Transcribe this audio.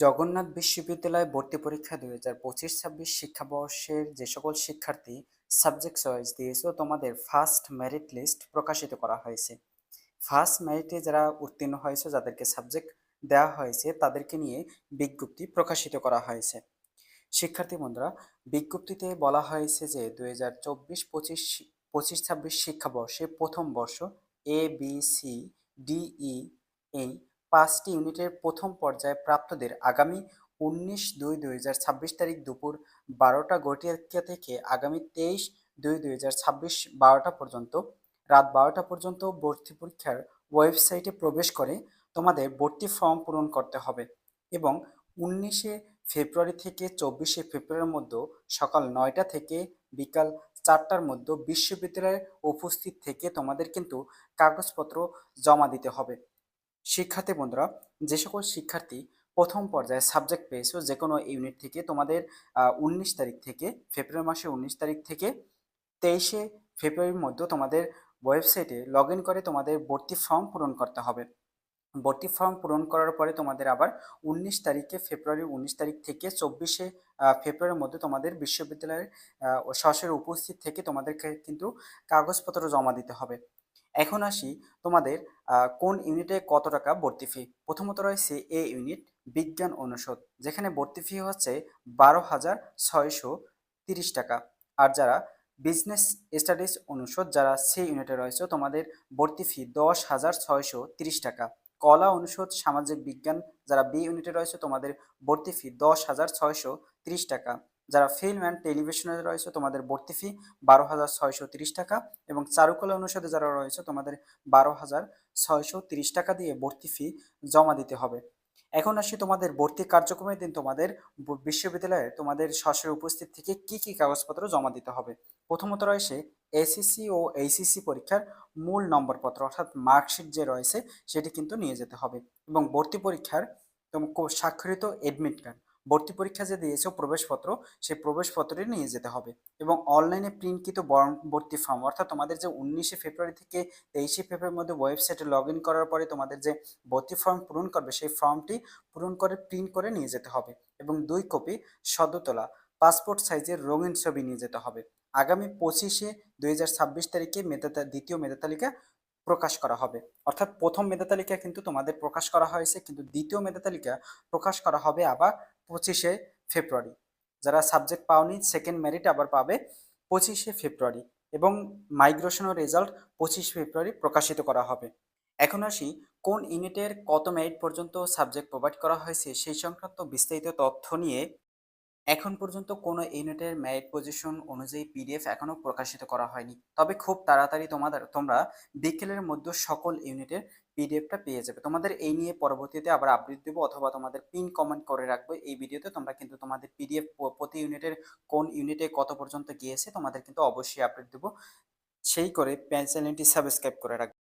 জগন্নাথ বিশ্ববিদ্যালয় ভর্তি পরীক্ষা ২০২৫-২৬ শিক্ষাবর্ষের যে সকল শিক্ষার্থী সাবজেক্ট চয়েস দিয়েছো তোমাদের ফার্স্ট মেরিট লিস্ট প্রকাশিত করা হয়েছে। ফার্স্ট মেরিটে যারা উত্তীর্ণ হয়েছে, যাদেরকে সাবজেক্ট দেওয়া হয়েছে, তাদেরকে নিয়ে বিজ্ঞপ্তি প্রকাশিত করা হয়েছে। শিক্ষার্থী বন্ধুরা, বিজ্ঞপ্তিতে বলা হয়েছে যে ২০২৪-২৫ শিক্ষাবর্ষে প্রথম বর্ষ A B C D E এই ৫টি ইউনিটের প্রথম পর্যায়ে প্রাপ্তদের আগামী ১৯/২/২০২৬ তারিখ দুপুর ১২টা ঘটিকা থেকে আগামী ২৩/২/২০২৬ ১২টা পর্যন্ত রাত ১২টা পর্যন্ত ভর্তি পরীক্ষার ওয়েবসাইটে প্রবেশ করে তোমাদের ভর্তি ফর্ম পূরণ করতে হবে এবং ১৯ ফেব্রুয়ারি থেকে ২৪ ফেব্রুয়ারির মধ্যে সকাল ৯টা থেকে বিকাল ৪টার মধ্যে বিশ্ববিদ্যালয়ে উপস্থিত থেকে তোমাদের কিন্তু কাগজপত্র জমা দিতে হবে। শিক্ষার্থী বন্ধুরা, যে সকল শিক্ষার্থী প্রথম পর্যায়ে সাবজেক্ট পেয়েছো যে কোনো ইউনিট থেকে, তোমাদের ১৯ তারিখ থেকে, ফেব্রুয়ারি মাসের ১৯ তারিখ থেকে ২৩ ফেব্রুয়ারির মধ্যে তোমাদের ওয়েবসাইটে লগ ইন করে তোমাদের ভর্তি ফর্ম পূরণ করতে হবে। ভর্তি ফর্ম পূরণ করার পরে তোমাদের আবার ১৯ থেকে ২৪ ফেব্রুয়ারির মধ্যে তোমাদের বিশ্ববিদ্যালয়ের সরাসরি উপস্থিত থেকে তোমাদেরকে কিন্তু কাগজপত্র জমা দিতে হবে। এখন আসি তোমাদের কোন ইউনিটে কত টাকা ভর্তি ফি। প্রথমত রয়েছে এ ইউনিট বিজ্ঞান অনুষদ, যেখানে ভর্তি ফি হচ্ছে ১২,৬৩০ টাকা। আর যারা বিজনেস স্টাডিজ অনুষদ, যারা সি ইউনিটে রয়েছে, তোমাদের ভর্তি ফি ১০,৬৩০ টাকা। কলা অনুষদ সামাজিক বিজ্ঞান, যারা বি ইউনিটে রয়েছে, তোমাদের ভর্তি ফি ১০,৬৩০ টাকা। যারা ফিল্ম অ্যান্ড টেলিভিশনে রয়েছে, তোমাদের ভর্তি ফি ১২,৬৩০ টাকা। এবং চারুকলা অনুষদে যারা রয়েছে, তোমাদের ১২,৬৩০ টাকা দিয়ে ভর্তি ফি জমা দিতে হবে। এখন আসি তোমাদের ভর্তি কার্যক্রমের দিন তোমাদের বিশ্ববিদ্যালয়ে তোমাদের সরাসরি উপস্থিত থেকে কি কি কাগজপত্র জমা দিতে হবে। প্রথমত রয়েছে এসএসসি ও এইচএসসি পরীক্ষার মূল নম্বরপত্র, অর্থাৎ মার্কশিট যে রয়েছে সেটি কিন্তু নিয়ে যেতে হবে। এবং ভর্তি পরীক্ষার স্বাক্ষরিত এডমিট কার্ড, ভর্তি পরীক্ষা যে দিয়েছো প্রবেশপত্র, সেই প্রবেশপত্রটি নিয়ে যেতে হবে। এবং অনলাইনে প্রিন্টকৃত ভর্তি ফর্ম, অর্থাৎ তোমাদের যে ১৯ ফেব্রুয়ারি থেকে ২৩ ফেব্রুয়ারির মধ্যে ওয়েবসাইটে লগ ইন করার পরে তোমাদের যে ভর্তি ফর্ম পূরণ করবে, সেই ফর্মটি পূরণ করে প্রিন্ট করে নিয়ে যেতে হবে। এবং ২ কপি সদ্য তোলা পাসপোর্ট সাইজের রঙিন ছবি নিয়ে যেতে হবে। আগামী ২৫/২/২০২৬ তারিখে দ্বিতীয় মেধা তালিকা প্রকাশ করা হবে। অর্থাৎ প্রথম মেধা তালিকা কিন্তু তোমাদের প্রকাশ করা হয়েছে, কিন্তু দ্বিতীয় মেধা তালিকা প্রকাশ করা হবে আবার ২৫ ফেব্রুয়ারি। যারা সাবজেক্ট পাওনি, সেকেন্ড মেরিট আবার পাবে ২৫ ফেব্রুয়ারি। এবং মাইগ্রেশনের রেজাল্ট ২৫ ফেব্রুয়ারি প্রকাশিত করা হবে। এখন আসি কোন ইউনিটের কত মেরিট পর্যন্ত সাবজেক্ট প্রোভাইড করা হয়েছে সেই সংক্রান্ত বিস্তারিত তথ্য নিয়ে এখন পর্যন্ত কোনো ইউনিটের মেরিট পজিশন অনুযায়ী পিডিএফ এখনো প্রকাশিত করা হয়নি। তবে খুব তাড়াতাড়ি তোমরা বিকেলের মধ্যে সকল ইউনিটের পিডিএফটা পেয়ে যাবে। তোমাদের এই নিয়ে পরবর্তীতে আবার আপডেট দেবো, অথবা তোমাদের পিন কমেন্ট করে রাখবো এই ভিডিওতে। তোমরা কিন্তু তোমাদের পিডিএফ প্রতি ইউনিটের কোন ইউনিটে কত পর্যন্ত গিয়েছে তোমাদের কিন্তু অবশ্যই আপডেট দেবো। সেই করে চ্যানেলটি সাবস্ক্রাইব করে রাখবে।